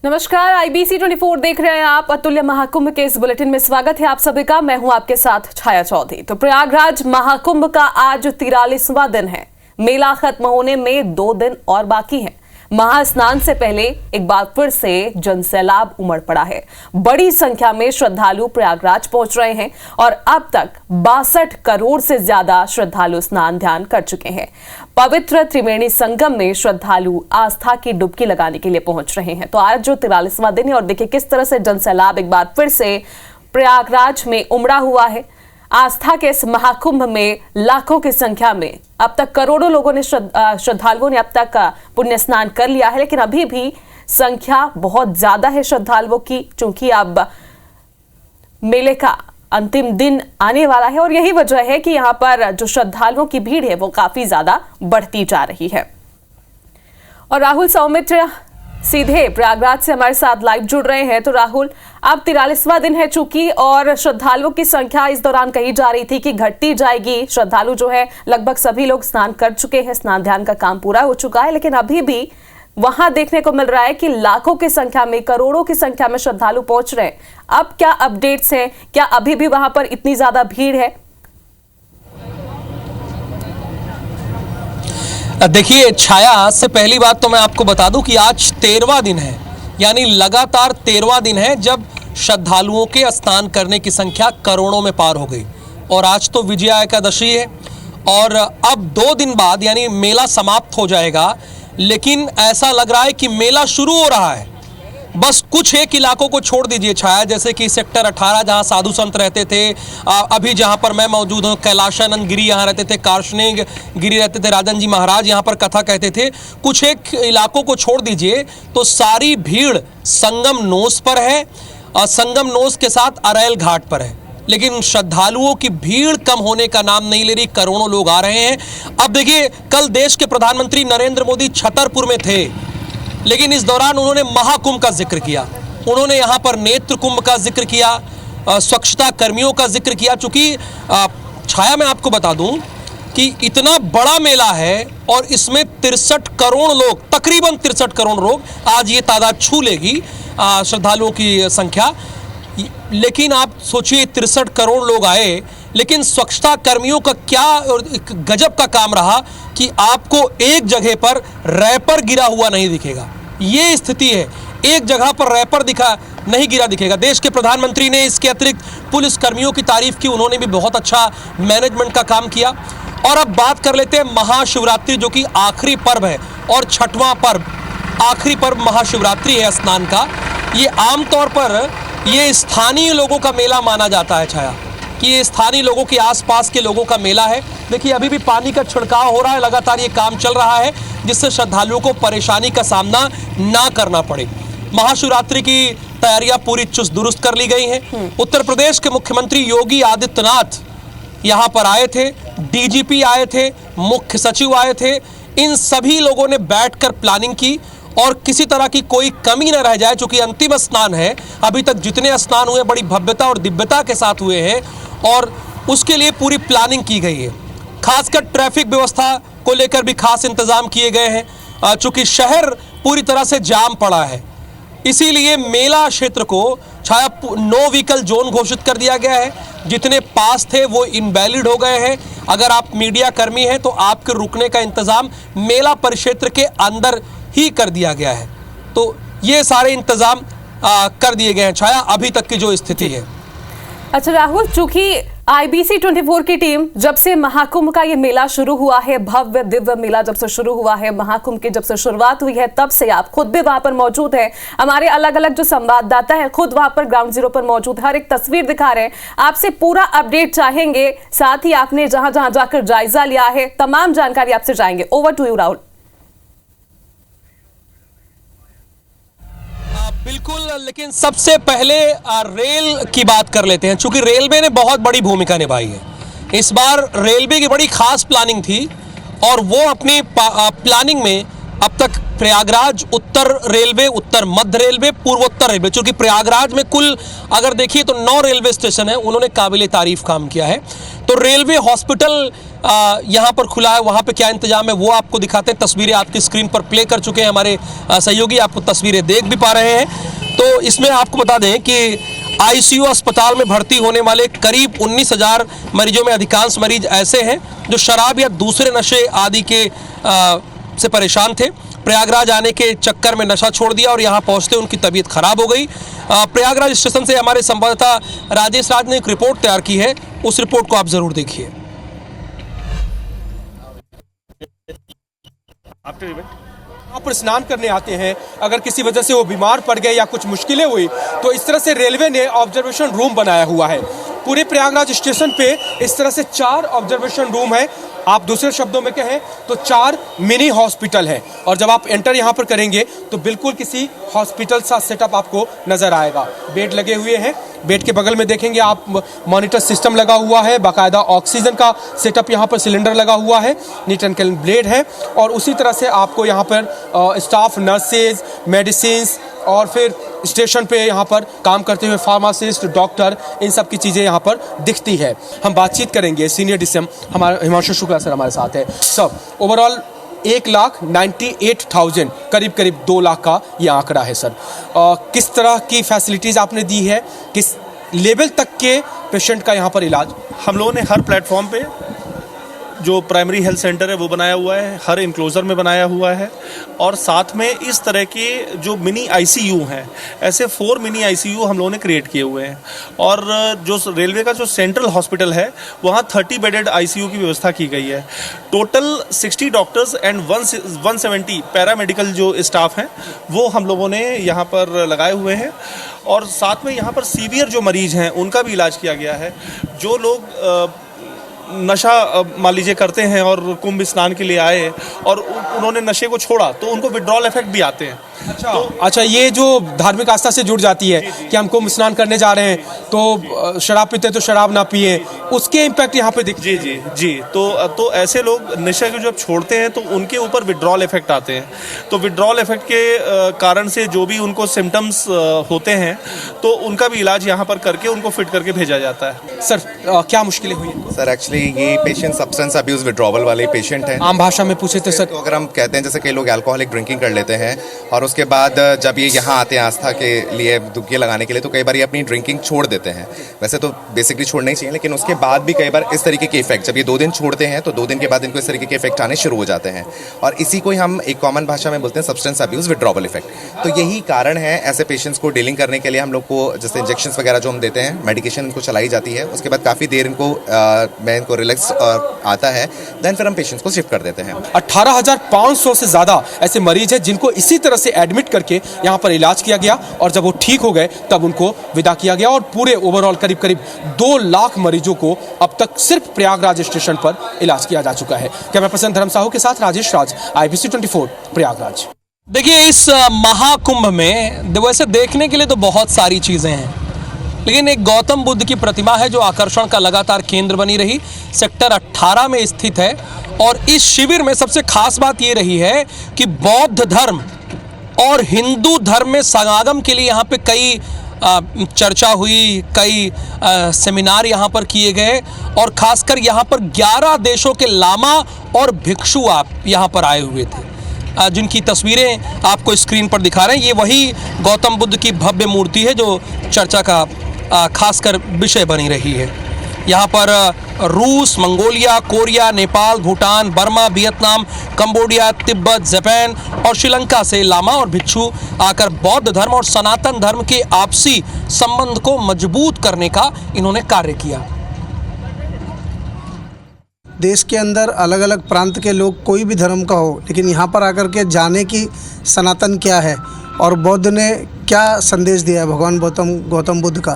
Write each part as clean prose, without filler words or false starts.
नमस्कार, IBC 24 देख रहे हैं आप। अतुल्य महाकुंभ के इस बुलेटिन में स्वागत है आप सभी का। मैं हूं आपके साथ छाया चौधरी। तो प्रयागराज महाकुंभ का आज 43वां दिन है। मेला खत्म होने में 2 दिन और बाकी हैं। महास्नान से पहले एक बार फिर से जनसैलाब उमड़ पड़ा है। बड़ी संख्या में श्रद्धालु प्रयागराज पहुंच रहे हैं और अब तक 62 करोड़ से ज्यादा श्रद्धालु स्नान ध्यान कर चुके हैं। पवित्र त्रिवेणी संगम में श्रद्धालु आस्था की डुबकी लगाने के लिए पहुंच रहे हैं। तो आज जो 43वां दिन है और देखिए किस तरह से जनसैलाब एक बार फिर से प्रयागराज में उमड़ा हुआ है। आस्था के इस महाकुंभ में लाखों की संख्या में अब तक करोड़ों लोगों ने श्रद्धालुओं ने अब तक पुण्य स्नान कर लिया है, लेकिन अभी भी संख्या बहुत ज्यादा है श्रद्धालुओं की, चूंकि अब मेले का अंतिम दिन आने वाला है और यही वजह है कि यहाँ पर जो श्रद्धालुओं की भीड़ है वो काफी ज्यादा बढ़ती जा रही है। और राहुल सौमित्र सीधे प्रयागराज से हमारे साथ लाइव जुड़ रहे हैं। तो राहुल, अब 43वां दिन है चूंकि और श्रद्धालुओं की संख्या इस दौरान कही जा रही थी कि घटती जाएगी। श्रद्धालु जो है लगभग सभी लोग स्नान कर चुके हैं, स्नान ध्यान का काम पूरा हो चुका है, लेकिन अभी भी वहां देखने को मिल रहा है कि लाखों की संख्या में, करोड़ों की संख्या में श्रद्धालु पहुंच रहे हैं। अब क्या अपडेट्स हैं? क्या अभी भी वहां पर इतनी ज्यादा भीड़ है? देखिए छाया, से पहली बात तो मैं आपको बता दूं कि आज 13वां दिन है, यानी लगातार 13वां दिन है जब श्रद्धालुओं के स्नान करने की संख्या करोड़ों में पार हो गई। और आज तो विजया एकादशी है और अब 2 दिन बाद यानी मेला समाप्त हो जाएगा, लेकिन ऐसा लग रहा है कि मेला शुरू हो रहा है। बस कुछ एक इलाकों को छोड़ दीजिए छाया, जैसे कि सेक्टर 18 जहां साधु संत रहते थे, अभी जहां पर मैं मौजूद हूं कैलाशानंद गिरी यहाँ रहते थे, कार्ष्णेय गिरी रहते थे, राजन जी महाराज यहाँ पर कथा कहते थे। कुछ एक इलाकों को छोड़ दीजिए तो सारी भीड़ संगम नोस पर है और संगम नोस के साथ अरैल घाट पर है, लेकिन श्रद्धालुओं की भीड़ कम होने का नाम नहीं ले रही। करोड़ों लोग आ रहे हैं। अब देखिए, कल देश के प्रधानमंत्री नरेंद्र मोदी छतरपुर में थे, लेकिन इस दौरान उन्होंने महाकुंभ का जिक्र किया, उन्होंने यहाँ पर नेत्र कुंभ का जिक्र किया, स्वच्छता कर्मियों का जिक्र किया। चूंकि छाया, मैं आपको बता दूं कि इतना बड़ा मेला है और इसमें 63 करोड़ लोग, तकरीबन 63 करोड़ लोग, आज ये तादाद छू लेगी श्रद्धालुओं की संख्या। लेकिन आप सोचिए 63 करोड़ लोग आए, लेकिन स्वच्छता कर्मियों का क्या और गजब का काम रहा कि आपको एक जगह पर रैपर गिरा हुआ नहीं दिखेगा। ये स्थिति है, एक जगह पर रैपर नहीं गिरा दिखेगा। देश के प्रधानमंत्री ने इसके अतिरिक्त पुलिस कर्मियों की तारीफ की, उन्होंने भी बहुत अच्छा मैनेजमेंट का काम किया। और अब बात कर लेते हैं महाशिवरात्रि, जो कि आखिरी पर्व है और 6वां पर्व, आखिरी पर्व महाशिवरात्रि है स्नान का। ये आमतौर पर ये स्थानीय लोगों का मेला माना जाता है छाया, कि ये स्थानीय लोगों के आसपास के लोगों का मेला है। देखिए अभी भी पानी का छिड़काव हो रहा है, लगातार ये काम चल रहा है जिससे श्रद्धालुओं को परेशानी का सामना ना करना पड़े। महाशिवरात्रि की तैयारियां पूरी चुस्त दुरुस्त कर ली गई हैं। उत्तर प्रदेश के मुख्यमंत्री योगी आदित्यनाथ यहाँ पर आए थे, डीजीपी आए थे, मुख्य सचिव आए थे। इन सभी लोगों ने बैठकर प्लानिंग की और किसी तरह की कोई कमी न रह जाए, चूंकि अंतिम स्नान है। अभी तक जितने स्नान हुए बड़ी भव्यता और दिव्यता के साथ हुए हैं और उसके लिए पूरी प्लानिंग की गई है। खासकर ट्रैफिक व्यवस्था को लेकर भी खास इंतजाम किए गए हैं, चूंकि शहर पूरी तरह से जाम पड़ा है। इसीलिए मेला क्षेत्र को छाया नो व्हीकल जोन घोषित कर दिया गया है। जितने पास थे वो इनवैलिड हो गए हैं। अगर आप मीडिया कर्मी हैं तो आपके रुकने का इंतजाम मेला परिक्षेत्र के अंदर ही कर दिया गया है। तो ये सारे इंतजाम कर दिए गए हैं छाया, अभी तक की जो स्थिति है। अच्छा राहुल, चूंकि IBC 24 की टीम जब से महाकुंभ का ये मेला शुरू हुआ है, भव्य दिव्य मेला जब से शुरू हुआ है, महाकुंभ की जब से शुरुआत हुई है, तब से आप खुद भी वहां पर मौजूद है। हमारे अलग अलग जो संवाददाता हैं खुद वहां पर ग्राउंड जीरो पर मौजूद, हर एक तस्वीर दिखा रहे हैं। आपसे पूरा अपडेट चाहेंगे, साथ ही आपने जहां जहां जाकर जायजा लिया है तमाम जानकारी आपसे चाहेंगे। Over to you Rahul. बिल्कुल, लेकिन सबसे पहले रेल की बात कर लेते हैं, चूंकि रेलवे ने बहुत बड़ी भूमिका निभाई है। इस बार रेलवे की बड़ी खास प्लानिंग थी और वो अपनी प्लानिंग में अब तक प्रयागराज उत्तर रेलवे, उत्तर मध्य रेलवे, पूर्वोत्तर रेलवे, चूंकि प्रयागराज में कुल अगर देखिए तो 9 रेलवे स्टेशन है, उन्होंने काबिले तारीफ काम किया है। तो रेलवे हॉस्पिटल यहाँ पर खुला है, वहाँ पे क्या इंतजाम है वो आपको दिखाते हैं। तस्वीरें आपकी स्क्रीन पर प्ले कर चुके हैं हमारे सहयोगी, आपको तस्वीरें देख भी पा रहे हैं। तो इसमें आपको बता दें कि आईसीयू अस्पताल में भर्ती होने वाले करीब 19,000 मरीजों में अधिकांश मरीज ऐसे हैं जो शराब या दूसरे नशे आदि के से परेशान थे। प्रयागराज आने के चक्कर में नशा छोड़ दिया और यहाँ पहुँचते उनकी तबीयत खराब हो गई। प्रयागराज स्टेशन से हमारे संवाददाता राजेश राज ने एक रिपोर्ट तैयार की है, उस रिपोर्ट को आप जरूर देखिए। यहाँ पर स्नान करने आते हैं, अगर किसी वजह से वो बीमार पड़ गए या कुछ मुश्किलें हुई तो इस तरह से रेलवे ने ऑब्जर्वेशन रूम बनाया हुआ है। पूरे प्रयागराज स्टेशन पे इस तरह से 4 ऑब्जर्वेशन रूम है। आप दूसरे शब्दों में कहें तो 4 मिनी हॉस्पिटल है और जब आप एंटर यहाँ पर करेंगे तो बिल्कुल किसी हॉस्पिटल सा सेटअप आपको नजर आएगा। बेड लगे हुए हैं, बेड के बगल में देखेंगे आप मॉनिटर सिस्टम लगा हुआ है, बाकायदा ऑक्सीजन का सेटअप यहाँ पर सिलेंडर लगा हुआ है, नीट एंड क्लीन ब्लेड है और उसी तरह से आपको यहाँ पर स्टाफ, नर्सेज, मेडिसिन्स और फिर स्टेशन पे यहाँ पर काम करते हुए फार्मासिस्ट, डॉक्टर, इन सब की चीज़ें यहाँ पर दिखती है। हम बातचीत करेंगे सीनियर डीसीएम हमारे हिमांशु शुक्ला सर हमारे साथ है। सब ओवरऑल 1,98,000 करीब 2 लाख का ये आंकड़ा है सर। किस तरह की फैसिलिटीज़ आपने दी है, किस लेवल तक के पेशेंट का यहाँ पर इलाज? हम लोगों ने हर प्लेटफॉर्म पे जो प्राइमरी हेल्थ सेंटर है वो बनाया हुआ है, हर इंक्लोजर में बनाया हुआ है और साथ में इस तरह के जो मिनी आईसीयू हैं, ऐसे 4 मिनी आईसीयू हम लोगों ने क्रिएट किए हुए हैं। और जो रेलवे का जो सेंट्रल हॉस्पिटल है वहाँ 30 बेडेड आईसीयू की व्यवस्था की गई है। टोटल 60 डॉक्टर्स एंड 170 पैरामेडिकल जो स्टाफ हैं वो हम लोगों ने यहाँ पर लगाए हुए हैं और साथ में यहाँ पर सीवियर जो मरीज हैं उनका भी इलाज किया गया है। जो लोग नशा मान लीजिए करते हैं और कुंभ स्नान के लिए आए और उन्होंने नशे को छोड़ा तो उनको विड्रॉल इफेक्ट भी आते हैं। अच्छा, ये जो धार्मिक आस्था से जुड़ जाती है कि हम कुंभ स्नान करने जा रहे हैं तो शराब पीते तो शराब ना पिए, उसके इम्पैक्ट यहाँ पे दिख जी। तो ऐसे लोग नशे को जब छोड़ते हैं तो उनके ऊपर विड्रॉल इफेक्ट आते हैं। तो विड्रॉल इफेक्ट के कारण से जो भी उनको सिम्टम्स होते हैं तो उनका भी इलाज यहाँ पर करके उनको फिट करके भेजा जाता है। सर क्या मुश्किलें हुई? सर एक्चुअली ये पेशेंट सब्सटेंस अब्यूज विड्रॉवल वाले पेशेंट हैं। आम भाषा में पूछे तो सर, तो अगर हम कहते हैं जैसे कई लोग अल्कोहलिक ड्रिंकिंग कर लेते हैं और उसके बाद जब ये यहाँ आते हैं आस्था के लिए डुबकी लगाने के लिए तो कई बार ये अपनी ड्रिंकिंग छोड़ देते हैं। वैसे तो बेसिकली छोड़ना ही चाहिए, लेकिन उसके बाद भी कई बार इस तरीके के इफेक्ट, जब ये 2 दिन छोड़ते हैं तो 2 दिन के बाद इनको इस तरीके के इफेक्ट आने शुरू हो जाते हैं और इसी को हम एक कॉमन भाषा में बोलते हैं सब्सटेंस अब्यूज विड्रॉवल इफेक्ट। तो यही कारण है ऐसे पेशेंट्स को डीलिंग करने के लिए हम लोग को जैसे इंजेक्शन वगैरह जो हम देते हैं, मेडिकेशन इनको चलाई जाती है, उसके बाद काफ़ी देर इनको रिलैक्स आता है, देन फिर हम पेशेंट्स को शिफ्ट कर देते हैं। 18,500 से ज़्यादा ऐसे मरीज हैं जिनको इसी तरह से एडमिट करके यहाँ पर इलाज किया गया और जब वो ठीक हो गए तब उनको विदा किया गया और पूरे ओवरऑल करीब 2 लाख मरीजों को अब तक सिर्फ प्रयागराज स्टेशन पर इलाज किया जा चुका है। कैमरा पर्सन धर्म साहू के साथ राजेश राज, IBC 24 प्रयागराज। देखिए इस महाकुंभ में वैसे देखने के लिए तो बहुत सारी चीज़ें हैं, लेकिन एक गौतम बुद्ध की प्रतिमा है जो आकर्षण का लगातार केंद्र बनी रही, सेक्टर 18 में स्थित है। और इस शिविर में सबसे खास बात ये रही है कि बौद्ध धर्म और हिंदू धर्म में समागम के लिए यहाँ पे कई चर्चा हुई, कई सेमिनार यहाँ पर किए गए और खासकर यहाँ पर 11 देशों के लामा और भिक्षु आप यहाँ पर आए हुए थे, जिनकी तस्वीरें आपको स्क्रीन पर दिखा रहे हैं। ये वही गौतम बुद्ध की भव्य मूर्ति है जो चर्चा का खासकर विषय बनी रही है। यहाँ पर रूस, Mongolia, Korea, Nepal, Bhutan, Burma, Vietnam, Cambodia, Tibet, Japan और श्रीलंका से लामा और भिक्षु आकर बौद्ध धर्म और सनातन धर्म के आपसी संबंध को मजबूत करने का इन्होंने कार्य किया। देश के अंदर अलग अलग प्रांत के लोग कोई भी धर्म का हो, लेकिन यहाँ पर आकर के जाने की सनातन क्या है और बौद्ध ने क्या संदेश दिया है भगवान गौतम बुद्ध का,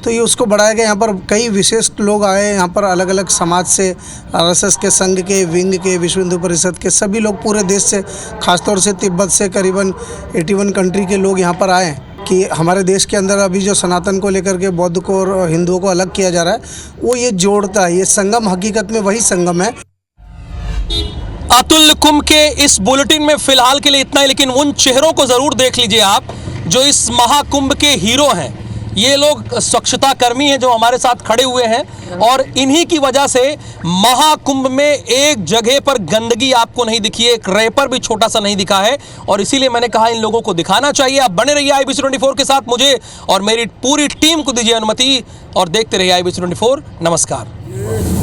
तो ये उसको बढ़ाया गया। यहाँ पर कई विशेष लोग आए, यहाँ पर अलग अलग समाज से, RSS के संघ के, विंग के, विश्व हिंदू परिषद के सभी लोग पूरे देश से, खासतौर से तिब्बत से करीबन 81 कंट्री के लोग यहाँ पर आए। कि हमारे देश के अंदर अभी जो सनातन को लेकर के बौद्ध को और हिंदुओं को अलग किया जा रहा है, वो ये जोड़ता है। ये संगम हकीकत में वही संगम है। अतुल्य कुंभ के इस बुलेटिन में फिलहाल के लिए इतना ही, लेकिन उन चेहरों को जरूर देख लीजिए आप जो इस महाकुंभ के हीरो हैं। ये लोग स्वच्छता कर्मी हैं जो हमारे साथ खड़े हुए हैं, और इन्हीं की वजह से महाकुंभ में एक जगह पर गंदगी आपको नहीं दिखी है, एक रैपर भी छोटा सा नहीं दिखा है, और इसीलिए मैंने कहा इन लोगों को दिखाना चाहिए। आप बने रहिए IBC 24 के साथ, मुझे और मेरी पूरी टीम को दीजिए अनुमति, और देखते रहिए IBC 24। नमस्कार।